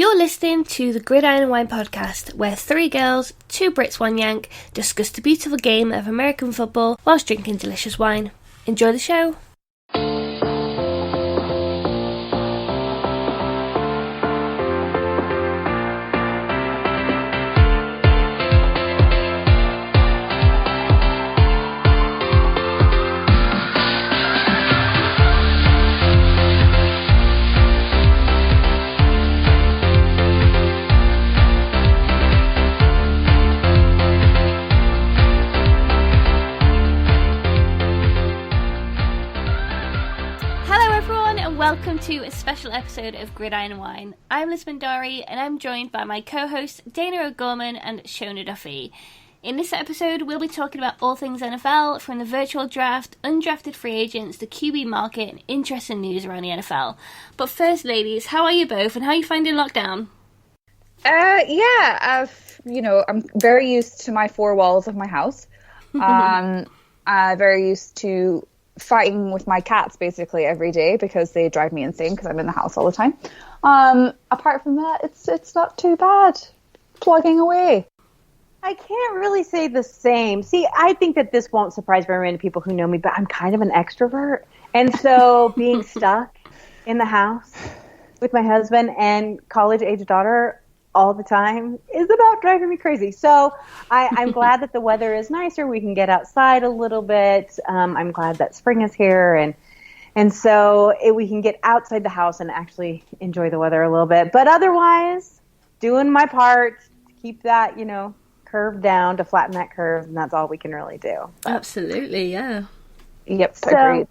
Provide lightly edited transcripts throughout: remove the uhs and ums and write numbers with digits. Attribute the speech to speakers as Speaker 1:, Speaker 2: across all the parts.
Speaker 1: You're listening to the Gridiron and Wine podcast, where three girls, two Brits, one Yank, discuss the beautiful game of American football whilst drinking delicious wine. Enjoy the show. Welcome to a special episode of Gridiron and Wine. I'm Bhandari and I'm joined by my co-hosts Dayna and Shona Duthie. In this episode, we'll be talking about all things NFL, from the virtual draft, undrafted free agents, the QB market, and interesting news around the NFL. But first, ladies, how are you both and how are you finding lockdown?
Speaker 2: I'm very used to my four walls of my house. Very used to fighting with my cats basically every day because they drive me insane because I'm in the house all the time. Apart from that, it's not too bad. Plugging away.
Speaker 3: I can't really say the same. See, I think that this won't surprise very many people who know me, but I'm kind of an extrovert. And so being stuck in the house with my husband and college-age daughter all the time is about driving me crazy. So I'm glad that the weather is nicer. We can get outside a little bit. I'm glad that spring is here. And so we can get outside the house and actually enjoy the weather a little bit. But otherwise, doing my part to keep that, curve down, to flatten that curve. And that's all we can really do. But,
Speaker 1: absolutely, yeah.
Speaker 2: Yep, agreed.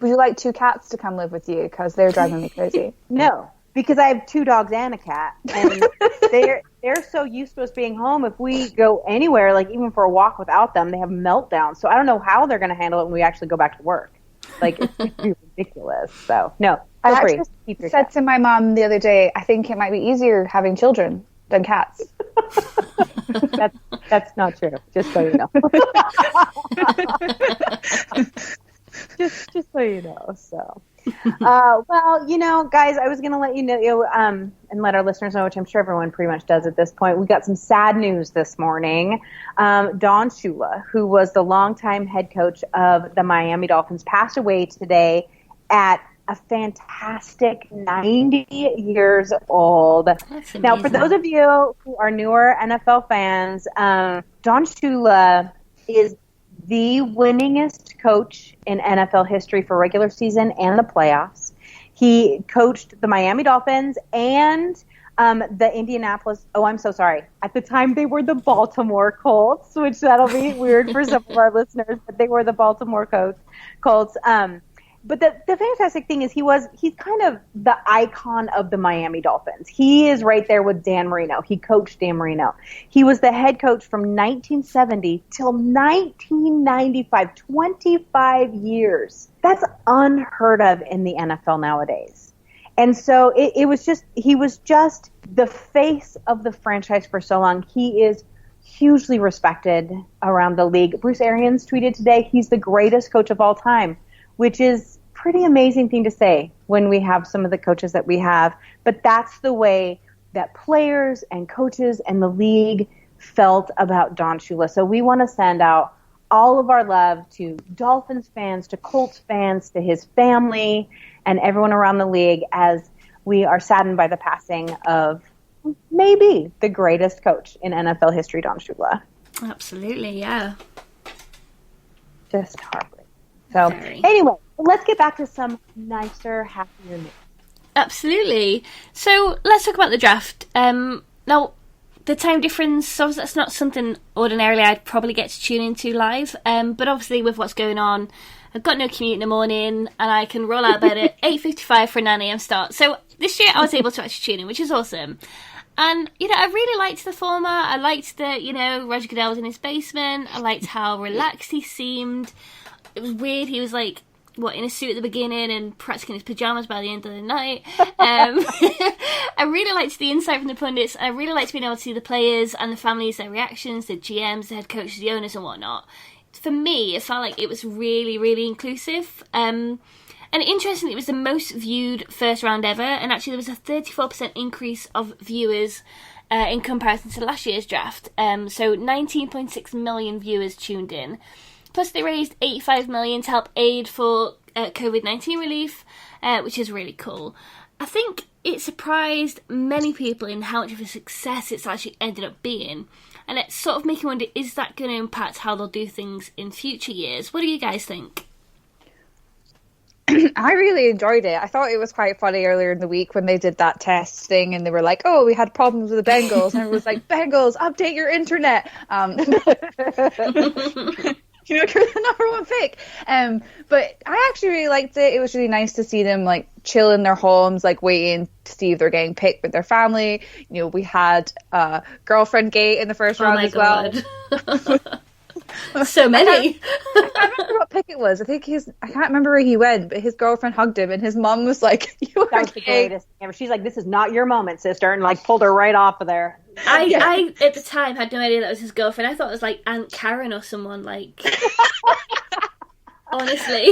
Speaker 2: Would you like two cats to come live with you? Because they're driving me crazy.
Speaker 3: No. Because I have two dogs and a cat, and they're so used to us being home. If we go anywhere, like even for a walk without them, they have meltdowns. So I don't know how they're going to handle it when we actually go back to work. Like, it's ridiculous. So, no,
Speaker 2: I actually said to my mom the other day, I think it might be easier having children than cats.
Speaker 3: That's not true, just so you know. just so you know, so... guys, I was going to let you know, and let our listeners know, which I'm sure everyone pretty much does at this point. We got some sad news this morning. Don Shula, who was the longtime head coach of the Miami Dolphins, passed away today at a fantastic 90 years old. Now, for those of you who are newer NFL fans, Don Shula is the winningest coach in NFL history for regular season and the playoffs. He coached the Miami Dolphins and the Indianapolis. Oh, I'm so sorry. At the time, they were the Baltimore Colts, which that'll be weird for some of our listeners, but they were the Baltimore Colts. But the fantastic thing is he's kind of the icon of the Miami Dolphins. He is right there with Dan Marino. He coached Dan Marino. He was the head coach from 1970 till 1995, 25 years. That's unheard of in the NFL nowadays. And so he was just the face of the franchise for so long. He is hugely respected around the league. Bruce Arians tweeted today, he's the greatest coach of all time, which is pretty amazing thing to say when we have some of the coaches that we have. But that's the way that players and coaches and the league felt about Don Shula. So we want to send out all of our love to Dolphins fans, to Colts fans, to his family, and everyone around the league as we are saddened by the passing of maybe the greatest coach in NFL history, Don Shula.
Speaker 1: Absolutely, yeah.
Speaker 3: Just heartbreaking. So anyway, let's get back to some nicer, happier news.
Speaker 1: Absolutely. So let's talk about the draft. Now, the time difference, so that's not something ordinarily I'd probably get to tune into live. But obviously with what's going on, I've got no commute in the morning and I can roll out of bed at 8:55 for a 9 a.m. start. So this year I was able to actually tune in, which is awesome. And, I really liked the format. I liked that, Roger Goodell was in his basement. I liked how relaxed he seemed. It was weird. He was like, in a suit at the beginning and practically in his pajamas by the end of the night. I really liked the insight from the pundits. I really liked being able to see the players and the families, their reactions, the GMs, the head coaches, the owners and whatnot. For me, it felt like it was really, really inclusive. And interestingly, it was the most viewed first round ever, and actually there was a 34% increase of viewers in comparison to last year's draft. So 19.6 million viewers tuned in. Plus they raised 85 million to help aid for COVID-19 relief, which is really cool. I think it surprised many people in how much of a success it's actually ended up being. And it's sort of making me wonder, is that going to impact how they'll do things in future years? What do you guys think?
Speaker 2: I really enjoyed it. I thought it was quite funny earlier in the week when they did that test thing and they were like, oh, we had problems with the Bengals. And it was like, Bengals, update your internet. You're the number one pick. But I actually really liked it. It was really nice to see them like chill in their homes, like waiting to see if they're getting picked with their family. You know, we had girlfriend gate in the first round as well.
Speaker 1: So many.
Speaker 2: I can't remember what pick it was. I can't remember where he went, but his girlfriend hugged him and his mom was like, you are
Speaker 3: that was the greatest thing ever. She's like, this is not your moment, sister, and like pulled her right off of there.
Speaker 1: I at the time had no idea that was his girlfriend. I thought it was like Aunt Karen or someone, like. Honestly,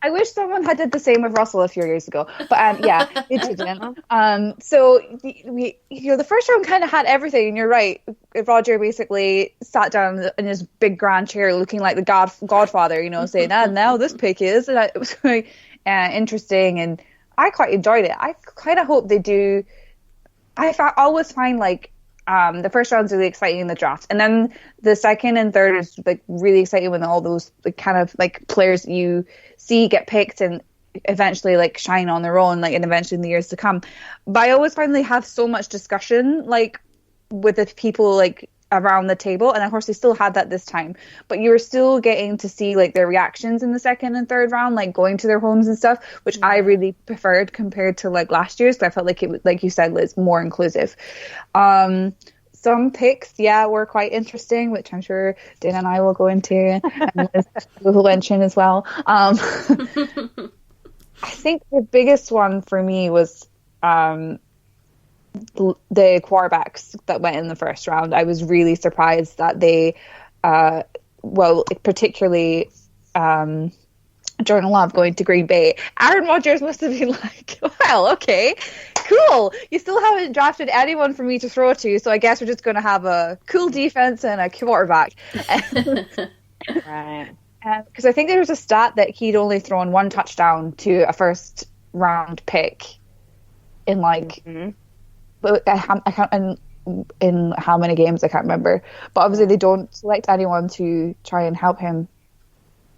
Speaker 2: I wish someone had did the same with Russell a few years ago, but yeah, it didn't. So the first round kind of had everything, and you're right. Roger basically sat down in his big grand chair, looking like the Godfather, saying, now this pick is," and it was very interesting, and I quite enjoyed it. I kind of hope they do. I always find like. The first round's really exciting in the draft, and then the second and third is like really exciting when all those like, kind of like players you see get picked and eventually like shine on their own, like, and eventually in the years to come. But I always find they have so much discussion like with the people like around the table, and of course they still had that this time, but you were still getting to see like their reactions in the second and third round, like going to their homes and stuff, which I really preferred compared to like last year's, because I felt like it was, like you said, Liz, more inclusive. Some picks, were quite interesting, which I'm sure Dayna and I will go into, and Liz will mention as well. I think the biggest one for me was the quarterbacks that went in the first round. I was really surprised that they, particularly Jordan Love going to Green Bay. Aaron Rodgers must have been like, well, okay, cool. You still haven't drafted anyone for me to throw to, so I guess we're just going to have a cool defense and a quarterback.
Speaker 3: Right.
Speaker 2: Because I think there was a stat that he'd only thrown one touchdown to a first round pick in like... Mm-hmm. But I can't, in how many games, I can't remember. But obviously they don't select anyone to try and help him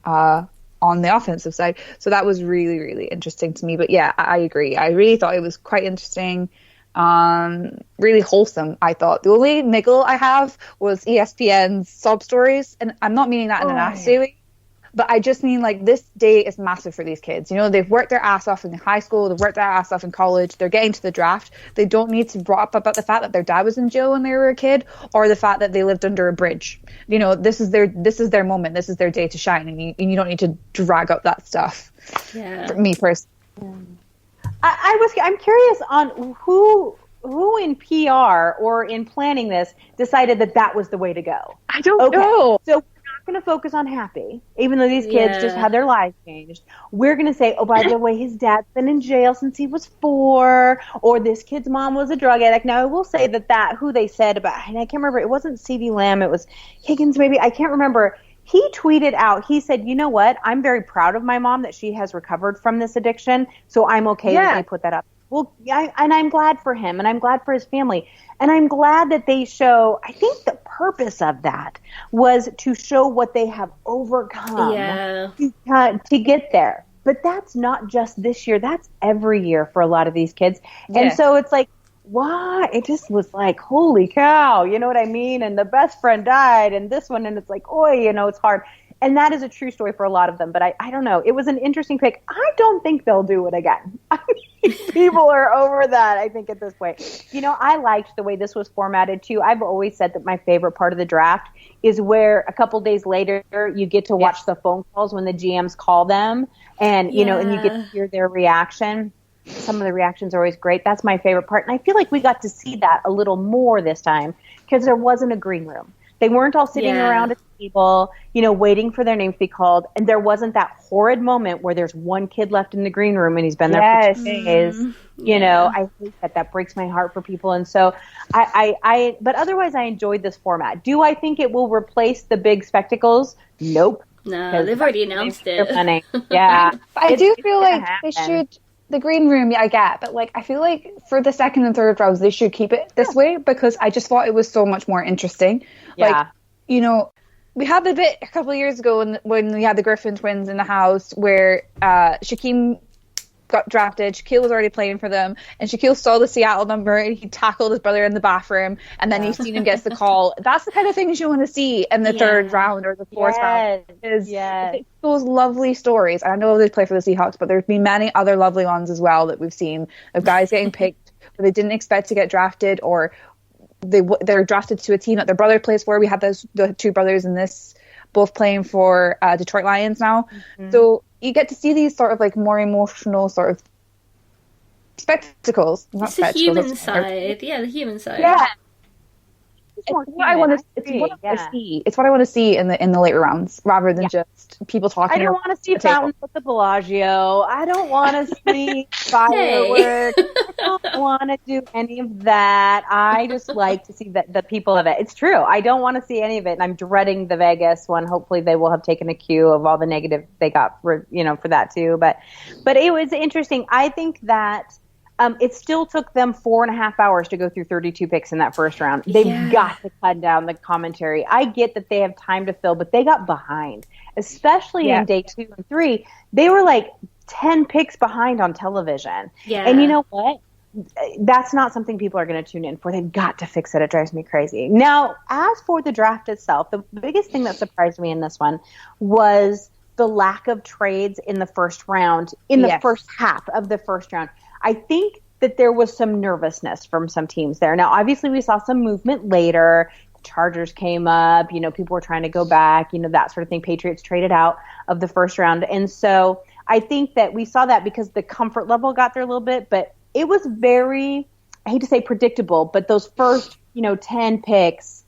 Speaker 2: on the offensive side. So that was really, really interesting to me. But yeah, I agree. I really thought it was quite interesting. Really wholesome, I thought. The only niggle I have was ESPN's sob stories. And I'm not meaning that in a nasty way. But I just mean, like, this day is massive for these kids. They've worked their ass off in high school. They've worked their ass off in college. They're getting to the draft. They don't need to brought up about the fact that their dad was in jail when they were a kid, or the fact that they lived under a bridge. This is their moment. This is their day to shine, and you don't need to drag up that stuff.
Speaker 1: Yeah.
Speaker 2: For me personally.
Speaker 3: I'm curious on who in PR or in planning this decided that was the way to go.
Speaker 2: I don't know.
Speaker 3: So going to focus on Happy, even though these kids just had their lives changed. We're going to say, oh, by the way, his dad's been in jail since he was 4, or this kid's mom was a drug addict. Now, I will say that who they said about, and I can't remember, it wasn't C.D. Lamb, it was Higgins maybe, I can't remember. He tweeted out, he said, you know what, I'm very proud of my mom that she has recovered from this addiction, so I'm okay that they put that up. Well, and I'm glad for him, and I'm glad for his family. And I'm glad that they show, I think the purpose of that was to show what they have overcome to get there. But that's not just this year. That's every year for a lot of these kids. Yeah. And so it's like, why? It just was like, holy cow, you know what I mean? And the best friend died, and this one, and it's like, it's hard. And that is a true story for a lot of them. But I don't know. It was an interesting pick. I don't think they'll do it again. I mean, people are over that, I think, at this point. I liked the way this was formatted, too. I've always said that my favorite part of the draft is where a couple days later you get to watch the phone calls when the GMs call them. And, and you get to hear their reaction. Some of the reactions are always great. That's my favorite part. And I feel like we got to see that a little more this time because there wasn't a green room. They weren't all sitting around a table, waiting for their name to be called. And there wasn't that horrid moment where there's one kid left in the green room and he's been there for 2 days. I hate that. That breaks my heart for people. And so but otherwise I enjoyed this format. Do I think it will replace the big spectacles? Nope.
Speaker 1: No, they've already announced it.
Speaker 3: Yeah.
Speaker 2: I do feel like they should, the green room, I get, but I feel like for the second and third rounds, they should keep it this way because I just thought it was so much more interesting.
Speaker 3: Yeah.
Speaker 2: We had the bit a couple of years ago when we had the Griffin twins in the house where Shaquem got drafted. Shaquille was already playing for them, and Shaquille saw the Seattle number and he tackled his brother in the bathroom, and then you've seen him gets the call. That's the kind of things you want to see in the third round or the fourth round. It's those lovely stories. And I know they play for the Seahawks, but there's been many other lovely ones as well that we've seen of guys getting picked where they didn't expect to get drafted, or they're drafted to a team that their brother plays for. We had the two brothers in this both playing for Detroit Lions now. So you get to see these sort of more emotional sort of spectacles.
Speaker 1: It's the human side. Yeah, the human side.
Speaker 2: Yeah. It's what I want to see. It's what I want to see in the later rounds, rather than just people talking.
Speaker 3: I don't want to see fountains at the Bellagio. I don't want to see fireworks. I don't want to do any of that. I just like to see the people of it. It's true. I don't want to see any of it, and I'm dreading the Vegas one. Hopefully, they will have taken a cue of all the negative they got, for that too. But it was interesting. I think that. It still took them 4.5 hours to go through 32 picks in that first round. They've got to cut down the commentary. I get that they have time to fill, but they got behind, especially in day 2 and 3. They were 10 picks behind on television. Yeah. And you know what? That's not something people are going to tune in for. They've got to fix it. It drives me crazy. Now, as for the draft itself, the biggest thing that surprised me in this one was the lack of trades in the first round, in the first half of the first round. I think that there was some nervousness from some teams there. Now, obviously, we saw some movement later. The Chargers came up. People were trying to go back, that sort of thing. Patriots traded out of the first round. And so I think that we saw that because the comfort level got there a little bit. But it was very, I hate to say predictable, but those first, 10 picks,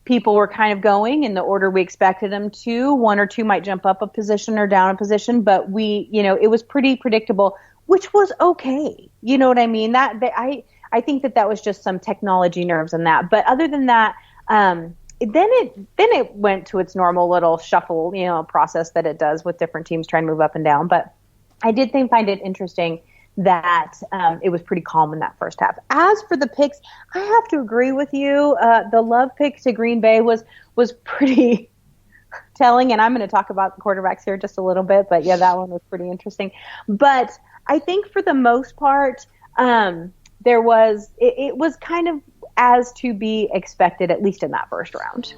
Speaker 3: people were kind of going in the order we expected them to. One or two might jump up a position or down a position. But it was pretty predictable, which was okay. You know what I mean? I think that was just some technology nerves in that. But other than that, then it went to its normal little shuffle, process that it does with different teams trying to move up and down. But I did find it interesting that it was pretty calm in that first half. As for the picks, I have to agree with you. The Love pick to Green Bay was pretty telling, and I'm going to talk about the quarterbacks here just a little bit. But yeah, that one was pretty interesting. But I think for the most part, it was kind of as to be expected, at least in that first round.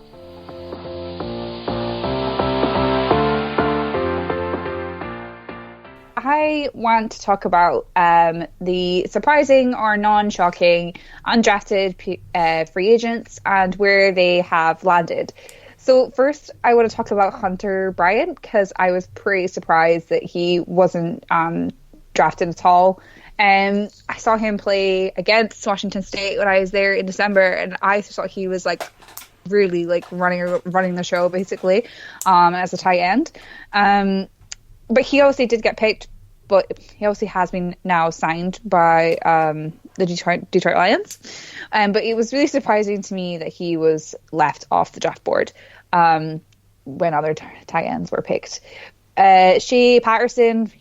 Speaker 2: I want to talk about the surprising or non-shocking undrafted free agents and where they have landed. So first, I want to talk about Hunter Bryant because I was pretty surprised that he wasn't drafted at all. I saw him play against Washington State when I was there in December, and I thought he was really running the show basically as a tight end. But he obviously did get picked, but he obviously has been now signed by the Detroit Lions. But it was really surprising to me that he was left off the draft board when other tight ends were picked. Shea Patterson,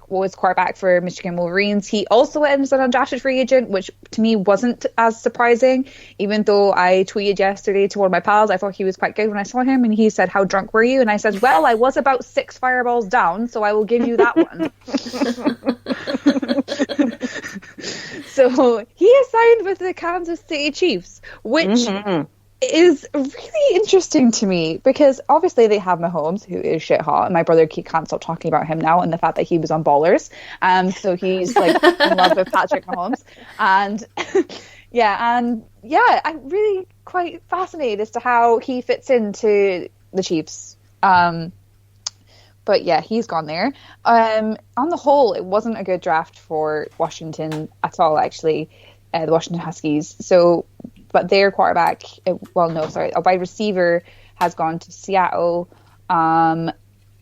Speaker 2: was quarterback for Michigan Wolverines. He also went as an undrafted free agent, which to me wasn't as surprising, even though I tweeted yesterday to one of my pals. I thought he was quite good when I saw him, and he said, "How drunk were you?" And I said, "Well, I was about 6 fireballs down, so I will give you that one." So he is signed with the Kansas City Chiefs, which is really interesting to me because obviously they have Mahomes, who is shit hot, and my brother can't stop talking about him now and the fact that he was on Ballers. So he's in love with Patrick Mahomes, and I'm really quite fascinated as to how he fits into the Chiefs. But yeah, he's gone there. On the whole, it wasn't a good draft for Washington at all, actually, the Washington Huskies. So but their quarterback, a wide receiver has gone to Seattle.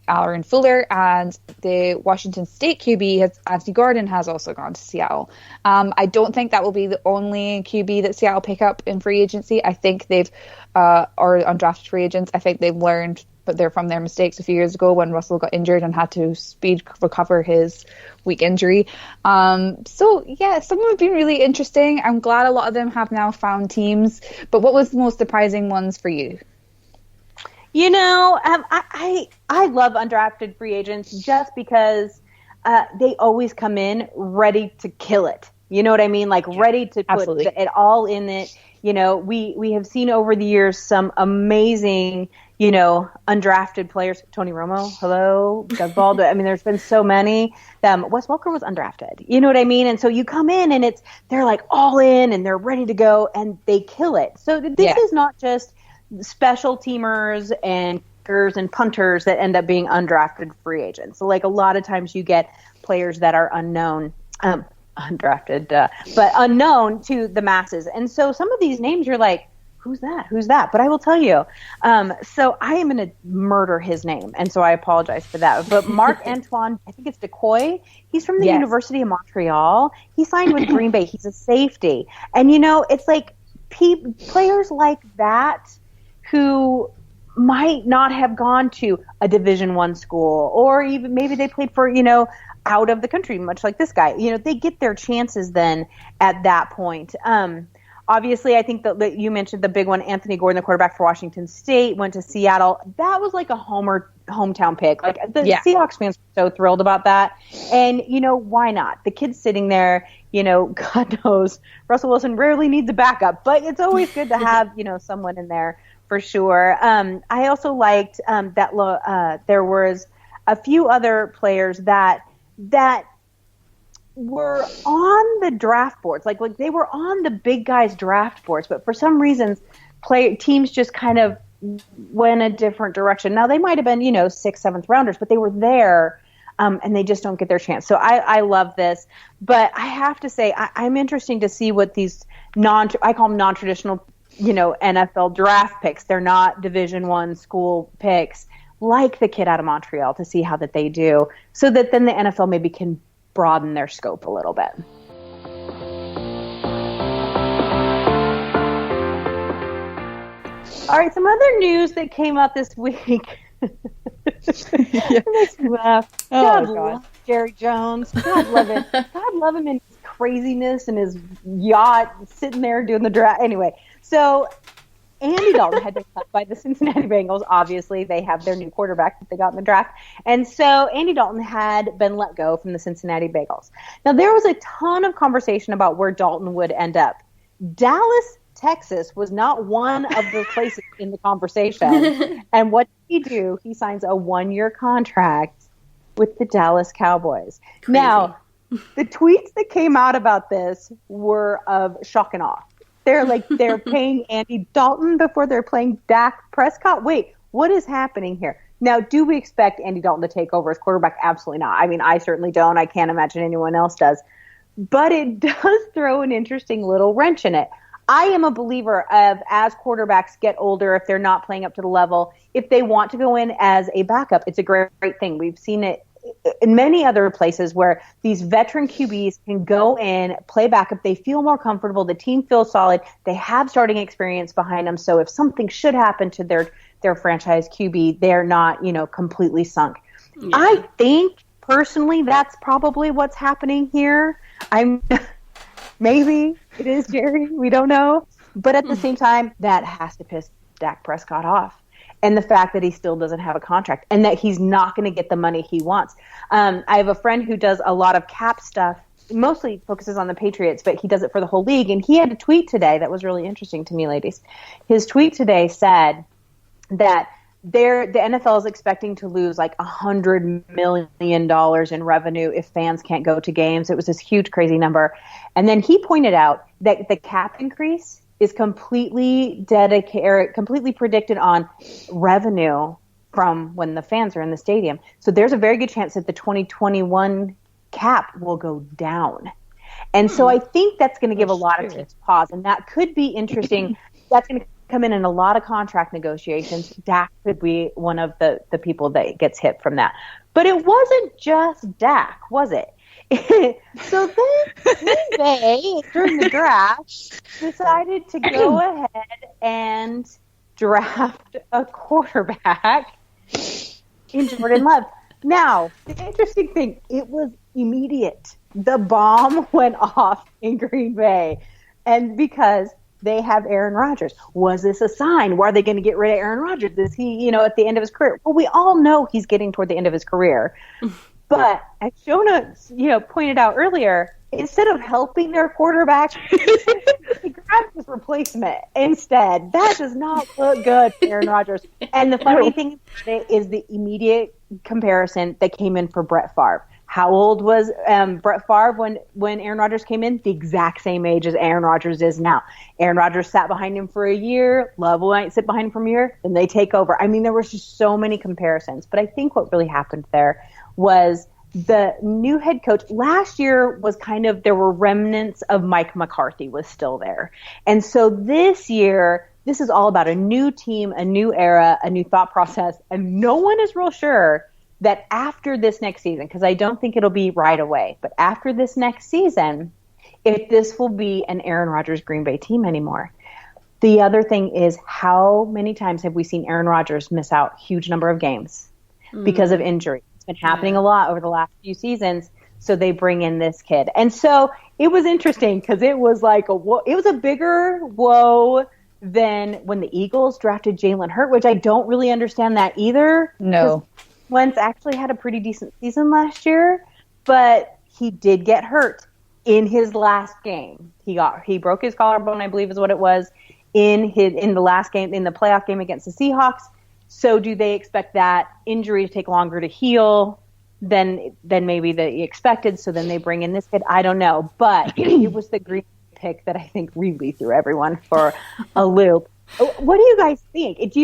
Speaker 2: Aaron Fuller, and the Washington State QB, Anthony Gordon, has also gone to Seattle. I don't think that will be the only QB that Seattle pick up in free agency. I think they've, or undrafted free agents, I think they've learned, but they're from their mistakes a few years ago when Russell got injured and had to recover his weak injury. So yeah, some of them have been really interesting. I'm glad a lot of them have now found teams. But what was the most surprising ones for you?
Speaker 3: You know, I love undrafted free agents just because they always come in ready to kill it. You know what I mean? Like ready to put it all in it. You know, we have seen over the years some amazing, you know, undrafted players. Tony Romo, hello, Doug Baldwin. I mean, there's been so many. Wes Welker was undrafted. You know what I mean? And so you come in and they're like all in and they're ready to go and they kill it. So this is not just special teamers and kickers and punters that end up being undrafted free agents. So like a lot of times you get players that are unknown, undrafted, but unknown to the masses. And so some of these names you're like, who's that? But I will tell you. So I am going to murder his name. And so I apologize for that. But Marc Antoine, I think it's Decoy. He's from the University of Montreal. He signed with Green Bay. He's a safety. And, you know, it's like players like that who might not have gone to a Division I school, or even maybe they played for, you know, out of the country, much like this guy. You know, they get their chances then at that point. Obviously, I think that you mentioned the big one, Anthony Gordon, the quarterback for Washington State, went to Seattle. That was like a hometown pick. Like the Seahawks fans were so thrilled about that. And, you know, why not? The kid's sitting there, you know, God knows Russell Wilson rarely needs a backup, but it's always good to have, you know, someone in there for sure. I also liked that there was a few other players that were on the draft boards, like they were on the big guys' draft boards, but for some reasons, teams just kind of went a different direction. Now they might have been, you know, 6th, 7th rounders, but they were there, and they just don't get their chance. So I love this, but I have to say I'm interested to see what these I call them non-traditional, you know, NFL draft picks. They're not Division I school picks, like the kid out of Montreal, to see how that they do, so that then the NFL maybe can broaden their scope a little bit. All right, some other news that came out this week. It makes me laugh. God love Jerry Jones. God love it. God love him in his craziness and his yacht sitting there doing the draft. Anyway, so Andy Dalton had been cut by the Cincinnati Bengals. Obviously, they have their new quarterback that they got in the draft. And so Andy Dalton had been let go from the Cincinnati Bengals. Now, there was a ton of conversation about where Dalton would end up. Dallas, Texas was not one of the places in the conversation. And what did he do? He signs a 1-year contract with the Dallas Cowboys. Crazy. Now, the tweets that came out about this were of shock and awe. They're paying Andy Dalton before they're playing Dak Prescott. Wait, what is happening here? Now, do we expect Andy Dalton to take over as quarterback? Absolutely not. I mean, I certainly don't. I can't imagine anyone else does. But it does throw an interesting little wrench in it. I am a believer of, as quarterbacks get older, if they're not playing up to the level, if they want to go in as a backup, it's a great thing. We've seen it in many other places where these veteran QBs can go in, play backup. They feel more comfortable. The team feels solid. They have starting experience behind them. So if something should happen to their franchise QB, they're not, you know, completely sunk. Yeah. I think personally that's probably what's happening here. Maybe it is, Jerry. We don't know. But at the same time, that has to piss Dak Prescott off. And the fact that he still doesn't have a contract and that he's not going to get the money he wants. I have a friend who does a lot of cap stuff, mostly focuses on the Patriots, but he does it for the whole league. And he had a tweet today that was really interesting to me, ladies. His tweet today said that the NFL is expecting to lose like $100 million in revenue if fans can't go to games. It was this huge, crazy number. And then he pointed out that the cap increase is completely predicted on revenue from when the fans are in the stadium. So there's a very good chance that the 2021 cap will go down. And so I think that's going to give a lot of teams pause, and that could be interesting. That's going to come in a lot of contract negotiations. Dak could be one of the people that gets hit from that. But it wasn't just Dak, was it? So then Green Bay, during the draft, decided to go ahead and draft a quarterback in Jordan Love. Now, the interesting thing, it was immediate. The bomb went off in Green Bay. And because they have Aaron Rodgers. Was this a sign? Were they going to get rid of Aaron Rodgers? Is he, at the end of his career? Well, we all know he's getting toward the end of his career. But as Shona, pointed out earlier, instead of helping their quarterback, they grabbed his replacement instead. That does not look good for Aaron Rodgers. And the funny thing about it is the immediate comparison that came in for Brett Favre. How old was Brett Favre when Aaron Rodgers came in? The exact same age as Aaron Rodgers is now. Aaron Rodgers sat behind him for a year. Love will sit behind him for a year, and they take over. I mean, there was just so many comparisons. But I think what really happened there was the new head coach last year was there were remnants of Mike McCarthy was still there. And so this year, this is all about a new team, a new era, a new thought process, and no one is real sure that after this next season, because I don't think it'll be right away, but after this next season, if this will be an Aaron Rodgers Green Bay team anymore. The other thing is, how many times have we seen Aaron Rodgers miss out huge number of games because of injury? It's been happening a lot over the last few seasons, so they bring in this kid. And so it was interesting because it was it was a bigger whoa than when the Eagles drafted Jalen Hurts, which I don't really understand that either.
Speaker 2: No.
Speaker 3: Wentz actually had a pretty decent season last year, but he did get hurt in his last game. He broke his collarbone, I believe is what it was, in the last game, in the playoff game against the Seahawks. So do they expect that injury to take longer to heal than maybe they expected? So then they bring in this kid. I don't know, but it was the Green pick that I think really threw everyone for a loop. What do you guys think? Do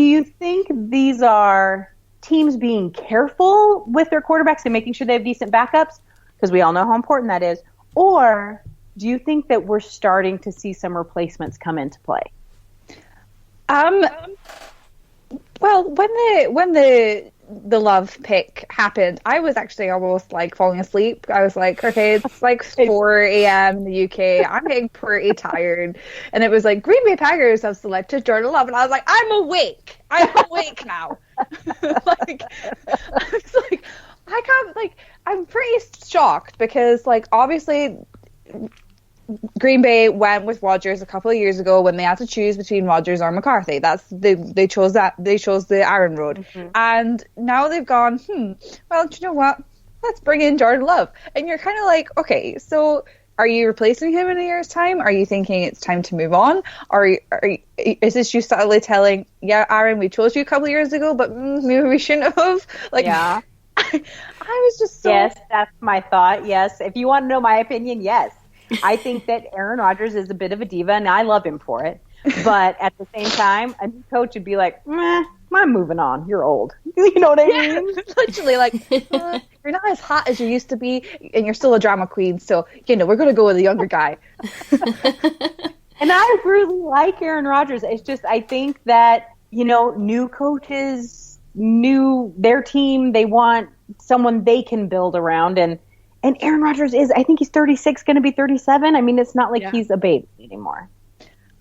Speaker 3: you think these are teams being careful with their quarterbacks and making sure they have decent backups, because we all know how important that is? Or do you think that we're starting to see some replacements come into play?
Speaker 2: Well, when the Love pick happened, I was actually almost falling asleep. I was like, okay, it's 4 a.m. in the UK. I'm getting pretty tired. And it was Green Bay Packers have selected Jordan Love. And I was like, I'm awake. I'm awake now. I'm pretty shocked because obviously Green Bay went with Rodgers a couple of years ago when they had to choose between Rodgers or McCarthy. They chose that. They chose the Aaron road. And now they've gone, well, do you know what? Let's bring in Jordan Love. And you're kind of okay, so are you replacing him in a year's time? Are you thinking it's time to move on? Is this you subtly telling, yeah, Aaron, we chose you a couple of years ago, but maybe we shouldn't have?
Speaker 3: Yeah.
Speaker 2: I was just so...
Speaker 3: Yes, that's my thought. Yes. If you want to know my opinion, yes. I think that Aaron Rodgers is a bit of a diva, and I love him for it. But at the same time, a new coach would be like, meh, I'm moving on. You're old. You know what I mean?
Speaker 2: Literally, you're not as hot as you used to be, and you're still a drama queen, so, we're going to go with a younger guy.
Speaker 3: And I really like Aaron Rodgers. It's just, I think that, new coaches, their team, they want someone they can build around, and Aaron Rodgers I think he's 36, going to be 37. I mean, it's not like he's a baby anymore.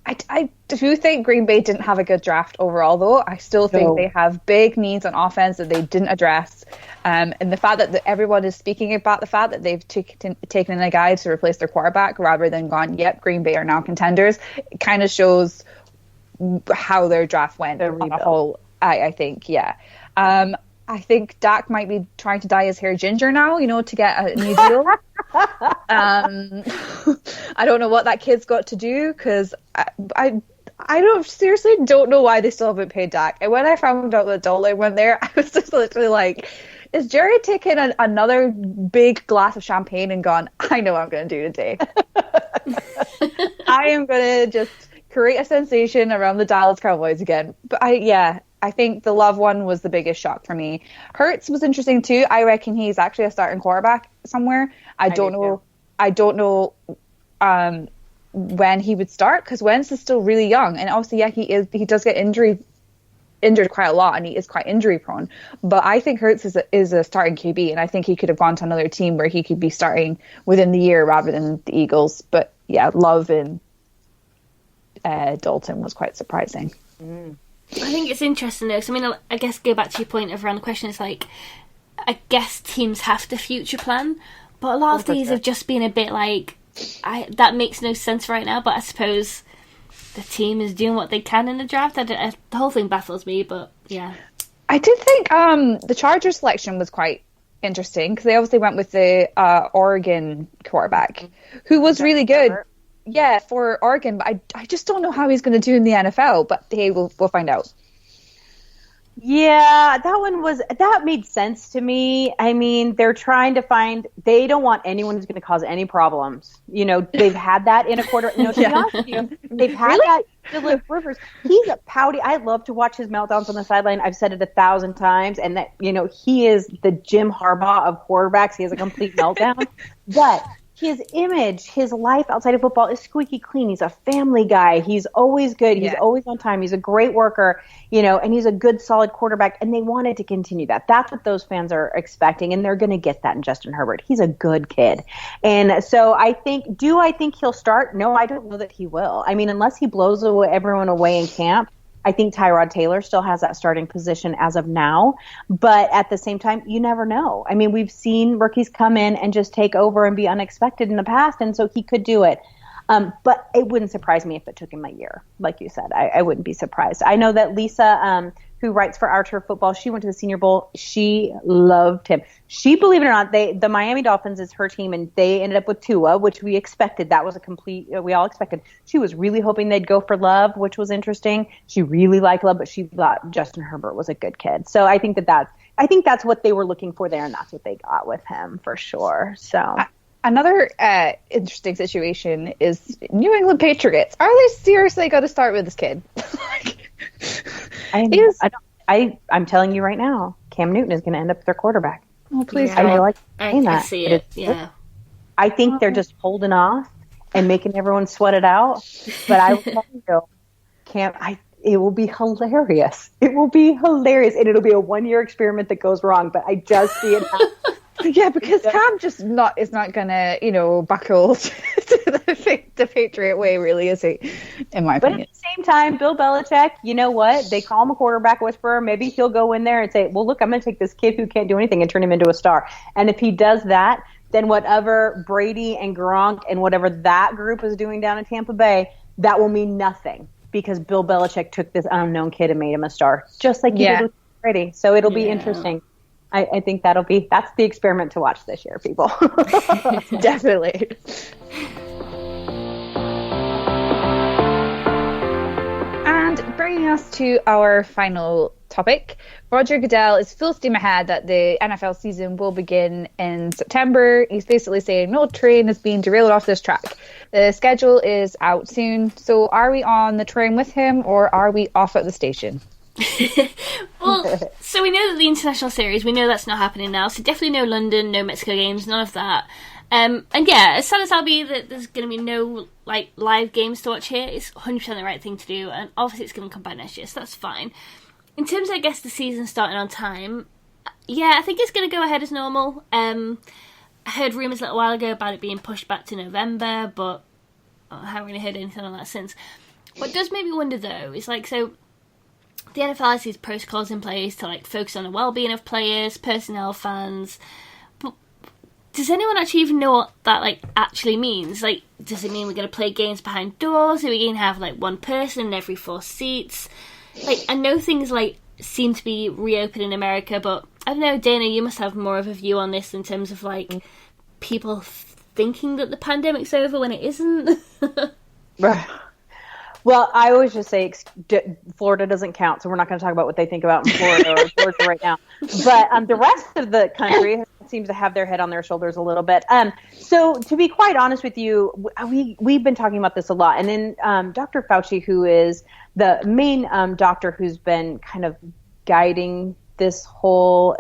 Speaker 2: I do think Green Bay didn't have a good draft overall, though. I still think they have big needs on offense that they didn't address. And the fact that everyone is speaking about the fact that they've taken in a guy to replace their quarterback rather than gone, yep, Green Bay are now contenders, it kind of shows how their draft went on a whole, I think, yeah. I think Dak might be trying to dye his hair ginger now, to get a new deal. I don't know what that kid's got to do, because I seriously don't know why they still haven't paid Dak. And when I found out that Dolly went there, I was just literally is Jerry taking another big glass of champagne and gone, I know what I'm going to do today. I am going to just create a sensation around the Dallas Cowboys again. But I think the Love one was the biggest shock for me. Hurts was interesting too. I reckon he's actually a starting quarterback somewhere. I don't know I don't know when he would start, because Wentz is still really young, and obviously, he does get injured quite a lot, and he is quite injury prone. But I think Hurts is a starting QB, and I think he could have gone to another team where he could be starting within the year rather than the Eagles. But yeah, Love and Dalton was quite surprising.
Speaker 1: I think it's interesting though, because I guess go back to your point around the question, it's like, I guess teams have to future plan, but a lot of these have just been a bit like, that makes no sense right now, but I suppose the team is doing what they can in the draft. The whole thing baffles me, but yeah.
Speaker 2: I did think the Chargers selection was quite interesting, because they obviously went with the Oregon quarterback, who was really good. Yeah, for Oregon, but I just don't know how he's going to do in the NFL, but hey, we'll find out.
Speaker 3: Yeah, that made sense to me. I mean, they don't want anyone who's going to cause any problems. They've had that in a quarter. To be honest with you, they've had that. Philip Rivers, he's a pouty. I love to watch his meltdowns on the sideline. I've said it 1,000 times, and that, he is the Jim Harbaugh of quarterbacks. He has a complete meltdown. But his image, his life outside of football is squeaky clean. He's a family guy. He's always good. He's always on time. He's a great worker, and he's a good, solid quarterback. And they wanted to continue that. That's what those fans are expecting, and they're going to get that in Justin Herbert. He's a good kid. And so I think he'll start? No, I don't know that he will. I mean, unless he blows everyone away in camp, I think Tyrod Taylor still has that starting position as of now. But at the same time, you never know. I mean, we've seen rookies come in and just take over and be unexpected in the past, and so he could do it. But it wouldn't surprise me if it took him a year. Like you said, I wouldn't be surprised. I know that Lisa, who writes for Our Turf Football, she went to the Senior Bowl. She loved him. She, believe it or not, the Miami Dolphins is her team, and they ended up with Tua, which we expected. That was we all expected. She was really hoping they'd go for Love, which was interesting. She really liked Love, but she thought Justin Herbert was a good kid. So I think that's what they were looking for there, and that's what they got with him for sure. So.
Speaker 2: Another interesting situation is New England Patriots. Are they seriously going to start with this kid?
Speaker 3: I'm telling you right now, Cam Newton is going to end up their quarterback.
Speaker 2: Oh, please!
Speaker 1: Yeah, I see it. Yeah,
Speaker 3: I think they're just holding off and making everyone sweat it out. But I will tell you, Cam, it will be hilarious. It will be hilarious, and it'll be a 1-year experiment that goes wrong. But I just see it happen.
Speaker 2: Yeah, because Cam is not gonna, buckle to the Patriot way, really, is he? In my opinion.
Speaker 3: But at the same time, Bill Belichick, you know what? They call him a quarterback whisperer. Maybe he'll go in there and say, "Well, look, I'm gonna take this kid who can't do anything and turn him into a star." And if he does that, then whatever Brady and Gronk and whatever that group is doing down in Tampa Bay, that will mean nothing, because Bill Belichick took this unknown kid and made him a star, just like he did with Brady. So it'll be interesting. I think that's the experiment to watch this year, people.
Speaker 2: Definitely. And bringing us to our final topic, Roger Goodell is full steam ahead that the NFL season will begin in September. He's basically saying no train is being derailed off this track. The schedule is out soon. So are we on the train with him, or are we off at the station?
Speaker 1: Well, so we know that the international series, we know that's not happening now, so definitely no London, no Mexico games, none of that. And yeah, as sad as I'll be that there's going to be no live games to watch here, it's 100% the right thing to do, and obviously it's going to come back next year, so that's fine. In terms of, I guess, the season starting on time, yeah, I think it's going to go ahead as normal. I heard rumours a little while ago about it being pushed back to November, but I haven't really heard anything on that since. What does make me wonder, though, is so the NFL has these protocols in place to focus on the well-being of players, personnel, fans. But does anyone actually even know what that actually means? Does it mean we're going to play games behind doors? Are we going to have one person in every 4 seats? I know things seem to be reopened in America, but I don't know, Dayna, you must have more of a view on this in terms of people thinking that the pandemic's over when it isn't.
Speaker 3: Well, I always just say Florida doesn't count, so we're not going to talk about what they think about in Florida or Georgia right now. But the rest of the country seems to have their head on their shoulders a little bit. So to be quite honest with you, we've been talking about this a lot. And then Dr. Fauci, who is the main doctor who's been kind of guiding this whole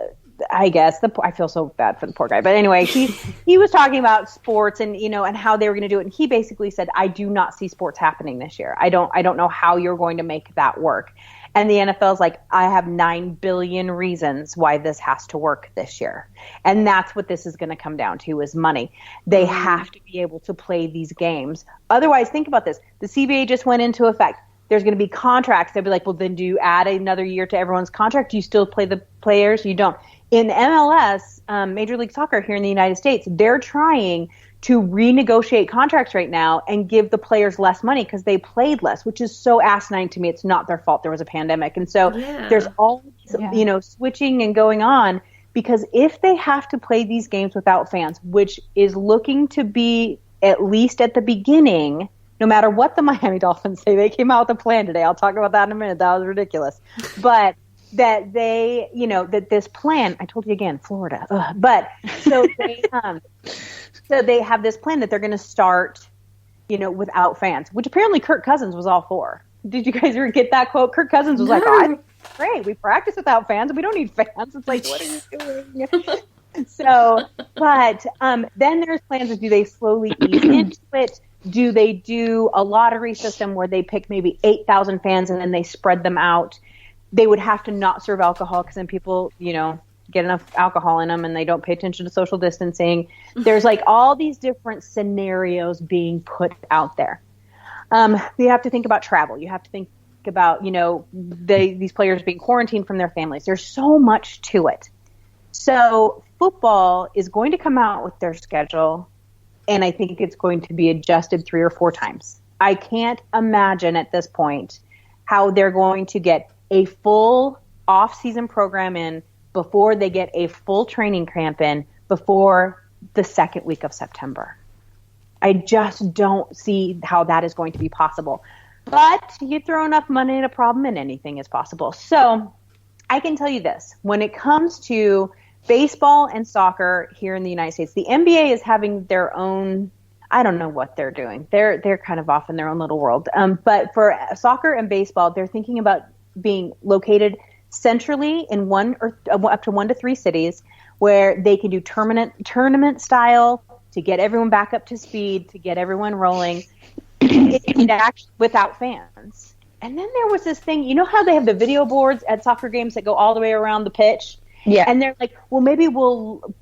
Speaker 3: I guess I feel so bad for the poor guy, but anyway, he was talking about sports and and how they were going to do it, and he basically said, "I do not see sports happening this year. I don't know how you're going to make that work." And the NFL's like, "I have 9 billion reasons why this has to work this year," and that's what this is going to come down to is money. They have to be able to play these games. Otherwise, think about this: the CBA just went into effect. There's going to be contracts. They'll be like, well, then do you add another year to everyone's contract? Do you still play the players? You don't. In MLS, Major League Soccer here in the United States, they're trying to renegotiate contracts right now and give the players less money because they played less, which is so asinine to me. It's not their fault. There was a pandemic. And so there's all this, switching and going on because if they have to play these games without fans, which is looking to be at least at the beginning – no matter what the Miami Dolphins say, they came out with a plan today. I'll talk about that in a minute. That was ridiculous. But that they, that this plan, I told you again, Florida. But so they have this plan that they're going to start, without fans, which apparently Kirk Cousins was all for. Did you guys ever get that quote? Kirk Cousins was like, great. We practice without fans. We don't need fans. It's like, what are you doing? So, but then there's plans of do they slowly ease into it? Do they do a lottery system where they pick maybe 8,000 fans and then they spread them out? They would have to not serve alcohol because then people, get enough alcohol in them and they don't pay attention to social distancing. There's like all these different scenarios being put out there. You have to think about travel. You have to think about, these players being quarantined from their families. There's so much to it. So football is going to come out with their schedule. And I think it's going to be adjusted 3 or 4 times. I can't imagine at this point how they're going to get a full off-season program in before they get a full training camp in before the second week of September. I just don't see how that is going to be possible. But you throw enough money at a problem and anything is possible. So I can tell you this. When it comes to baseball and soccer here in the United States, the NBA is having their own, I don't know what they're doing. They're kind of off in their own little world. But for soccer and baseball, they're thinking about being located centrally in one or up to 1 to 3 cities where they can do tournament style to get everyone back up to speed, to get everyone rolling, and actually without fans. And then there was this thing, how they have the video boards at soccer games that go all the way around the pitch? Yeah. And they're like, well, maybe we'll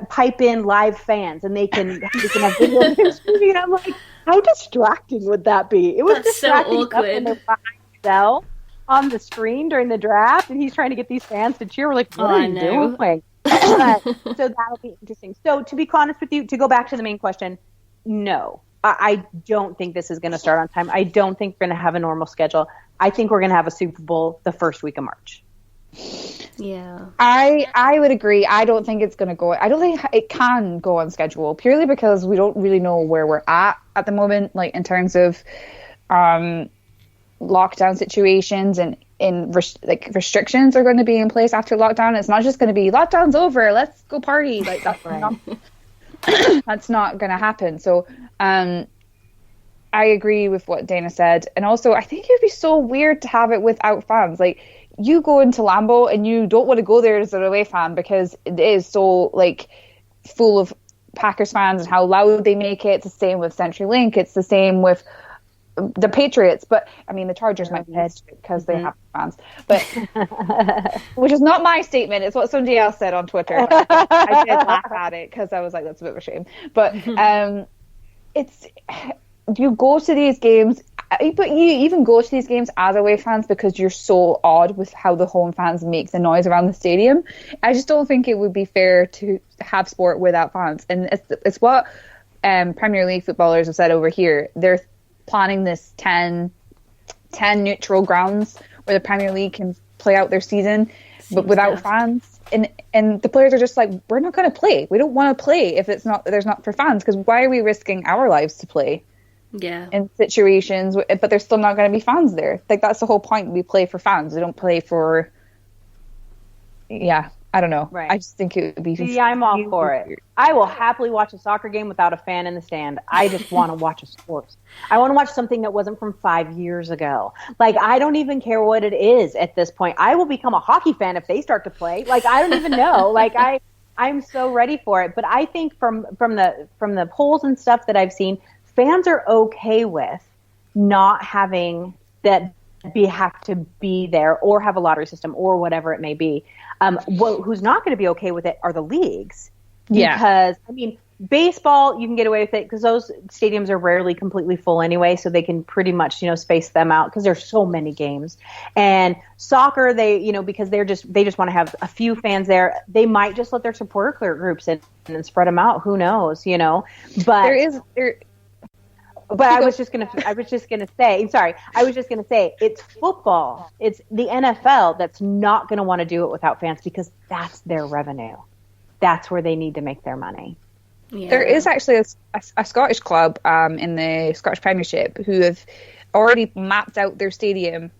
Speaker 3: pipe in live fans and they can have video. And I'm like, how distracting would that be? It was
Speaker 1: That's
Speaker 3: distracting
Speaker 1: so awkward.
Speaker 3: When they're behind on the screen during the draft and he's trying to get these fans to cheer. We're like, what are you doing? So that'll be interesting. So to be honest with you, to go back to the main question, no. I don't think this is going to start on time. I don't think we're going to have a normal schedule. I think we're going to have a Super Bowl the first week of March.
Speaker 1: Yeah,
Speaker 2: I would agree. I don't think it's going to go. I don't think it can go on schedule purely because we don't really know where we're at the moment, like in terms of lockdown situations and restrictions are going to be in place after lockdown. It's not just going to be lockdown's over, let's go party. Like that's that's not going to happen. So I agree with what Dayna said, and also I think it would be so weird to have it without fans. Like, you go into Lambeau and you don't want to go there as an away fan because it is so full of Packers fans and how loud they make it. It's the same with CenturyLink. It's the same with the Patriots. But I mean, the Chargers might be pissed because they have fans. But which is not my statement. It's what somebody else said on Twitter. I did laugh at it because I was like, that's a bit of a shame. But you go to these games. But you even go to these games as away fans because you're so awed with how the home fans make the noise around the stadium. I just don't think it would be fair to have sport without fans. And it's what Premier League footballers have said over here. They're planning this 10 neutral grounds where the Premier League can play out their season, but without fans. And the players are just like, we're not going to play. We don't want to play if there's not for fans, because why are we risking our lives to play?
Speaker 1: Yeah.
Speaker 2: In situations, but there's still not going to be fans there. Like, that's the whole point. We play for fans. We don't play for, I don't know.
Speaker 3: Right.
Speaker 2: I just think it would be.
Speaker 3: See, I'm all for it. I will happily watch a soccer game without a fan in the stand. I just want to watch a sport. I want to watch something that wasn't from 5 years ago. Like, I don't even care what it is at this point. I will become a hockey fan if they start to play. Like, I don't even know. Like, I'm so ready for it. But I think from the polls and stuff that I've seen, fans are okay with not having that have to be there or have a lottery system or whatever it may be. Who's not going to be okay with it are the leagues.
Speaker 2: Yeah.
Speaker 3: Because, I mean, baseball, you can get away with it because those stadiums are rarely completely full anyway, so they can pretty much, space them out because there's so many games. And soccer, they, because they just want to have a few fans there, they might just let their supporter groups in and spread them out. Who knows, But But I was just gonna say, it's football. It's the NFL that's not gonna want to do it without fans because that's their revenue. That's where they need to make their money.
Speaker 2: Yeah. There is actually a Scottish club in the Scottish Premiership who have already mapped out their stadium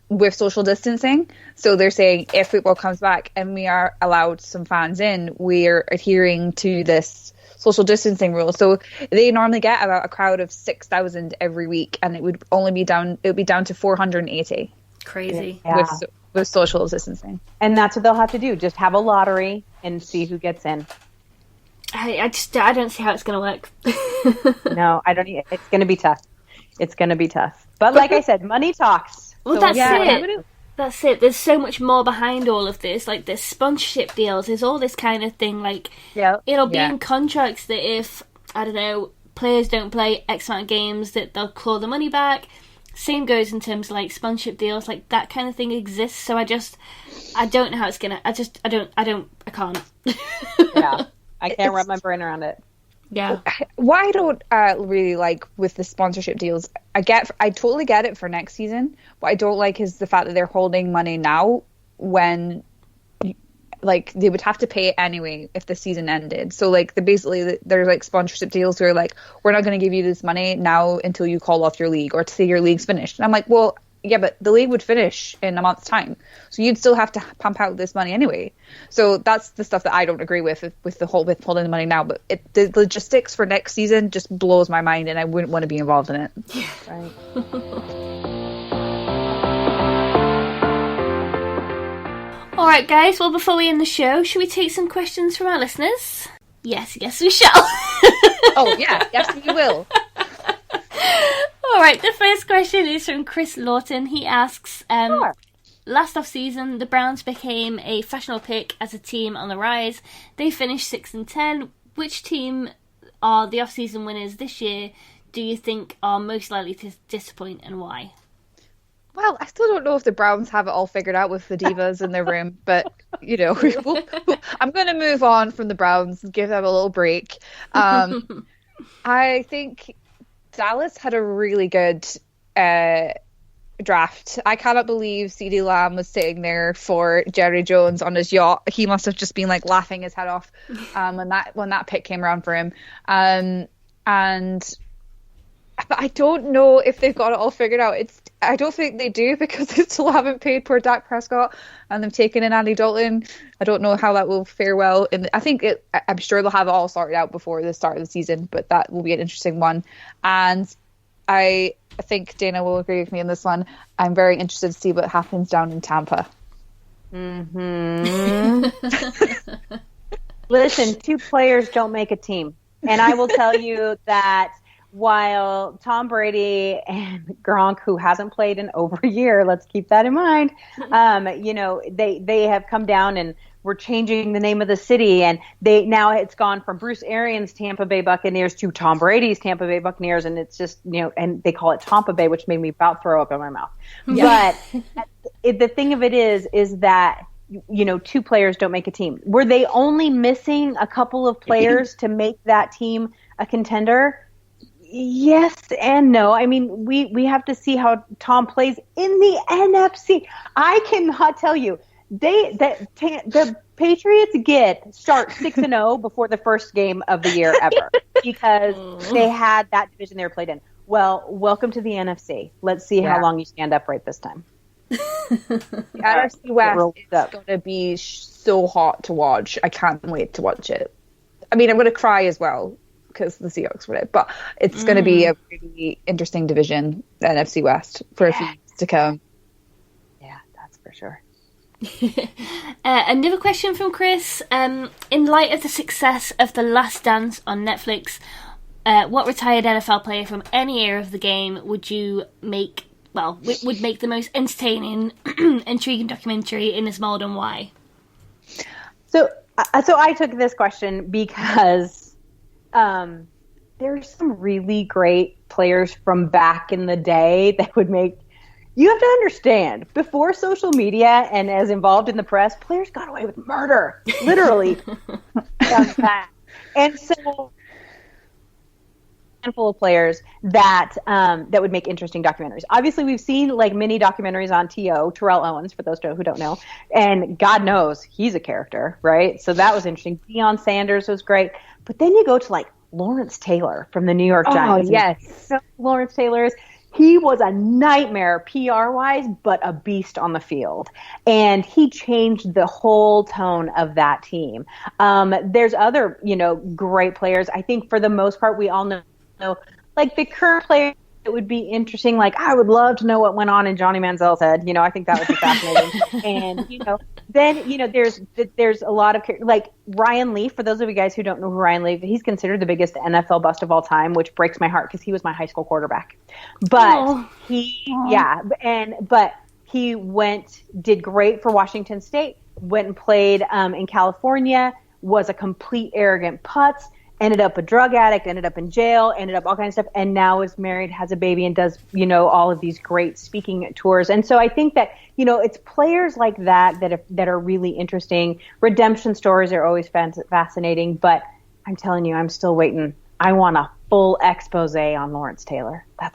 Speaker 2: with social distancing. So they're saying if football comes back and we are allowed some fans in, we're adhering to this social distancing rule. So they normally get about a crowd of 6,000 every week, and it would be down to 480.
Speaker 1: Crazy.
Speaker 3: Yeah.
Speaker 2: With social distancing.
Speaker 3: And that's what they'll have to do. Just have a lottery and see who gets in.
Speaker 1: I don't see how it's going to work.
Speaker 3: No, I don't. It's going to be tough. It's going to be tough. But like I said, money talks.
Speaker 1: Well,
Speaker 3: so
Speaker 1: that's it. That's it. There's so much more behind all of this. Like, there's sponsorship deals. There's all this kind of thing. Like, it'll be in contracts that if, I don't know, players don't play X amount of games, that they'll claw the money back. Same goes in terms of, like, sponsorship deals. Like, that kind of thing exists. So I don't know how it's going to... I can't.
Speaker 3: Yeah. I can't wrap my brain around it.
Speaker 1: Yeah.
Speaker 2: What I don't really like with the sponsorship deals, I totally get it for next season. What I don't like is the fact that they're holding money now when, like, they would have to pay it anyway if the season ended. So, like, there's like sponsorship deals where, like, we're not going to give you this money now until you call off your league or to say your league's finished. And I'm like, well, yeah, but the league would finish in a month's time, so you'd still have to pump out this money anyway. So that's the stuff that I don't agree with the whole withholding the money now. But the logistics for next season just blows my mind, and I wouldn't want to be involved in it.
Speaker 1: Yeah.
Speaker 3: Right.
Speaker 1: All right, guys. Well, before we end the show, should we take some questions from our listeners? Yes, we shall.
Speaker 2: Oh yeah, yes we will.
Speaker 1: Alright, the first question is from Chris Lawton. He asks, last off-season, the Browns became a fashionable pick as a team on the rise. They finished 6-10. Which team are the off-season winners this year do you think are most likely to disappoint, and why?
Speaker 2: Well, I still don't know if the Browns have it all figured out with the divas in their room, but, I'm going to move on from the Browns and give them a little break. I think Dallas had a really good draft. I cannot believe CeeDee Lamb was sitting there for Jerry Jones on his yacht. He must have just been like laughing his head off when that pick came around for him. But I don't know if they've got it all figured out. I don't think they do, because they still haven't paid poor Dak Prescott, and they've taken in Andy Dalton. I don't know how that will fare well. I'm sure they'll have it all sorted out before the start of the season, but that will be an interesting one. And I think Dayna will agree with me on this one. I'm very interested to see what happens down in Tampa.
Speaker 3: Mm-hmm. Listen, 2 players don't make a team. And I will tell you that while Tom Brady and Gronk, who hasn't played in over a year, let's keep that in mind, they have come down and we're changing the name of the city, and now it's gone from Bruce Arians' Tampa Bay Buccaneers to Tom Brady's Tampa Bay Buccaneers, and it's just, and they call it Tampa Bay, which made me about throw up in my mouth. Yeah. But the thing of it is that 2 players don't make a team. Were they only missing a couple of players to make that team a contender? Yes and no. I mean, we have to see how Tom plays in the NFC. I cannot tell you. The Patriots start 6-0 before the first game of the year ever, because they had that division they were played in. Well, welcome to the NFC. Let's see how long you stand upright this time.
Speaker 2: The NFC West is going to be so hot to watch. I can't wait to watch it. I mean, I'm going to cry as well because the Seahawks win it, but it's going to be a really interesting division, the NFC West, for a few years to come.
Speaker 3: Yeah, that's for sure.
Speaker 1: Another question from Chris. In light of the success of The Last Dance on Netflix, what retired NFL player from any era of the game would make the most entertaining, intriguing documentary in this mold, and why?
Speaker 3: So I took this question because there's some really great players from back in the day that would make. You have to understand, before social media and as involved in the press, players got away with murder, literally. And so, a handful of players that would make interesting documentaries. Obviously, we've seen like mini documentaries on Terrell Owens, for those who don't know, and God knows he's a character, right? So that was interesting. Deion Sanders was great, but then you go to like Lawrence Taylor from the New York Giants.
Speaker 2: Oh yes,
Speaker 3: so Lawrence Taylor's. He was a nightmare PR-wise, but a beast on the field. And he changed the whole tone of that team. There's other, great players. I think for the most part, we all know, like the current players that would be interesting. Like, I would love to know what went on in Johnny Manziel's head. I think that would be fascinating. And, then, there's a lot of, like Ryan Leaf, for those of you guys who don't know who Ryan Leaf, he's considered the biggest NFL bust of all time, which breaks my heart because he was my high school quarterback. But he did great for Washington State, went and played in California, was a complete arrogant putz, ended up a drug addict, ended up in jail, ended up all kinds of stuff, and now is married, has a baby, and does, all of these great speaking tours. And so I think that, it's players like that are really interesting. Redemption stories are always fascinating, but I'm telling you, I'm still waiting. I want a full expose on Lawrence Taylor.
Speaker 2: I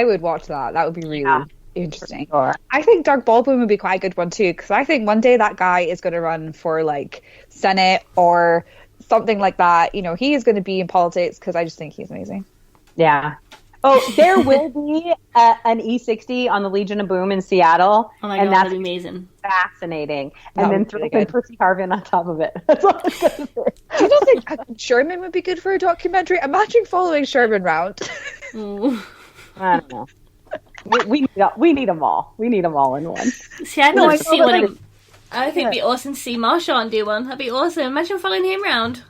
Speaker 2: would watch that. That would be really interesting. Sure. I think Doug Baldwin would be quite a good one too, because I think one day that guy is going to run for like Senate or something like that. He is going to be in politics because I just think he's amazing.
Speaker 3: Yeah. Oh, there will be an E60 on the Legion of Boom in Seattle.
Speaker 1: Oh my God, that'd be amazing.
Speaker 3: Fascinating. And then throw in Percy Harvin on top of it. That's all I was going to say.
Speaker 2: Do you not think Sherman would be good for a documentary? Imagine following Sherman around.
Speaker 3: I don't know. We need them all. We need them all in one.
Speaker 1: See, I'd love to see one. I think it'd be awesome to see Marshawn do one. That'd be awesome. Imagine following him around.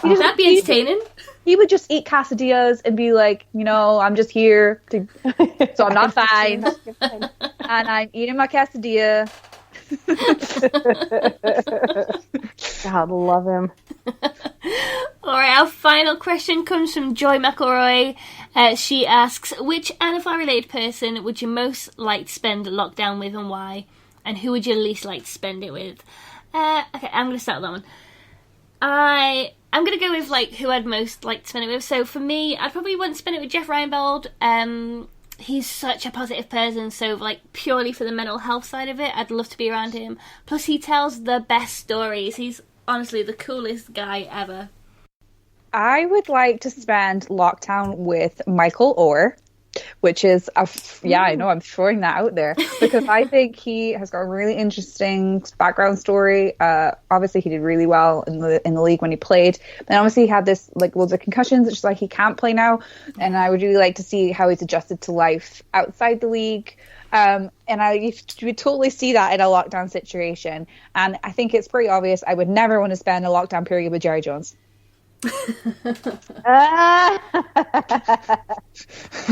Speaker 1: That'd be entertaining.
Speaker 2: He would just eat quesadillas and be like, I'm just here, so I'm not fine. And I'm eating my quesadilla.
Speaker 3: God, love him.
Speaker 1: All right, our final question comes from Joy McElroy. She asks, which NFL-related person would you most like to spend lockdown with and why? And who would you least like to spend it with? Okay, I'm going to start that one. I'm going to go with who I'd most like to spend it with. So for me, I'd probably want to spend it with Jeff Reinbold. He's such a positive person, so purely for the mental health side of it, I'd love to be around him. Plus he tells the best stories. He's honestly the coolest guy ever.
Speaker 2: I would like to spend lockdown with Michael Orr, which is I know I'm throwing that out there because I think he has got a really interesting background story. Obviously he did really well in the league when he played, but obviously he had this loads of concussions. It's just he can't play now, and I would really like to see how he's adjusted to life outside the league. And I would totally see that in a lockdown situation. And I think it's pretty obvious I would never want to spend a lockdown period with Jerry Jones.
Speaker 3: I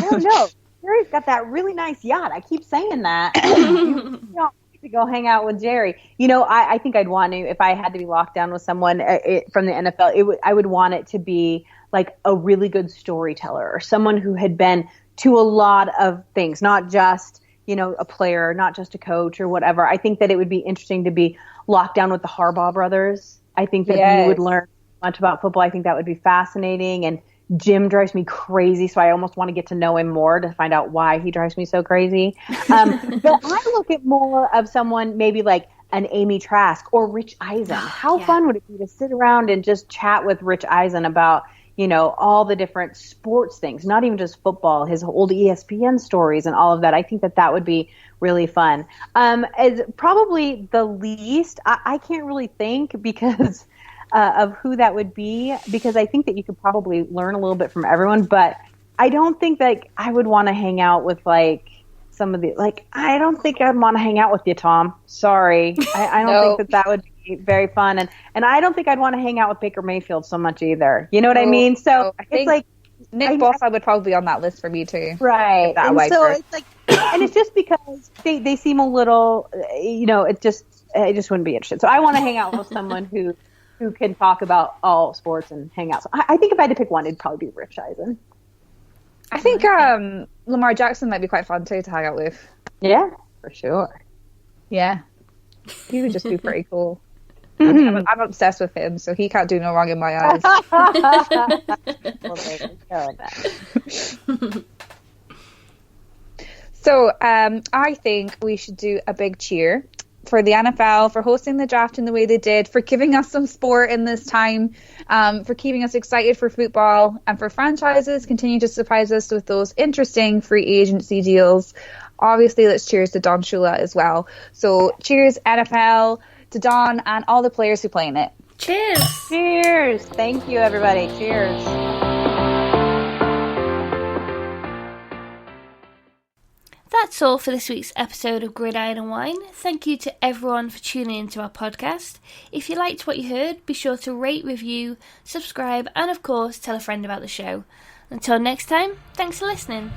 Speaker 3: don't know. Jerry's got that really nice yacht. I keep saying that. You need to go hang out with Jerry. I think I'd want to, if I had to be locked down with someone from the NFL, I would want it to be a really good storyteller or someone who had been to a lot of things, not just a player, not just a coach or whatever. I think that it would be interesting to be locked down with the Harbaugh brothers. I think that you would learn much about football. I think that would be fascinating. And Jim drives me crazy, so I almost want to get to know him more to find out why he drives me so crazy. But I look at more of someone maybe like an Amy Trask or Rich Eisen. How fun would it be to sit around and just chat with Rich Eisen about, all the different sports things, not even just football, his old ESPN stories and all of that. I think that would be really fun. As probably the least, I can't really think because of who that would be, because I think that you could probably learn a little bit from everyone, but I don't think that I would want to hang out with some of the, I don't think I'd want to hang out with you, Tom. Sorry. I don't think that would be very fun. And I don't think I'd want to hang out with Baker Mayfield so much either. You know what I mean? So
Speaker 2: I think Nick Bosa would probably be on that list for me too.
Speaker 3: Right. And so it's and it's just because they seem a little, I just wouldn't be interested. So I want to hang out with someone who can talk about all sports and hang out. So I think if I had to pick one, it'd probably be Rich Eisen.
Speaker 2: I think Lamar Jackson might be quite fun too to hang out with.
Speaker 3: Yeah, for sure.
Speaker 2: Yeah. He would just be pretty cool. I'm obsessed with him, so he can't do no wrong in my eyes. So I think we should do a big cheer for the NFL, for hosting the draft in the way they did, for giving us some sport in this time, for keeping us excited for football, and for franchises continue to surprise us with those interesting free agency deals. Obviously, let's cheers to Don Shula as well. So cheers NFL to Don and all the players who play in it.
Speaker 1: Cheers.
Speaker 3: Cheers. Thank you, everybody. Cheers.
Speaker 1: That's all for this week's episode of Gridiron and Wine. Thank you to everyone for tuning into our podcast. If you liked what you heard, be sure to rate, review, subscribe, and of course, tell a friend about the show. Until next time, thanks for listening.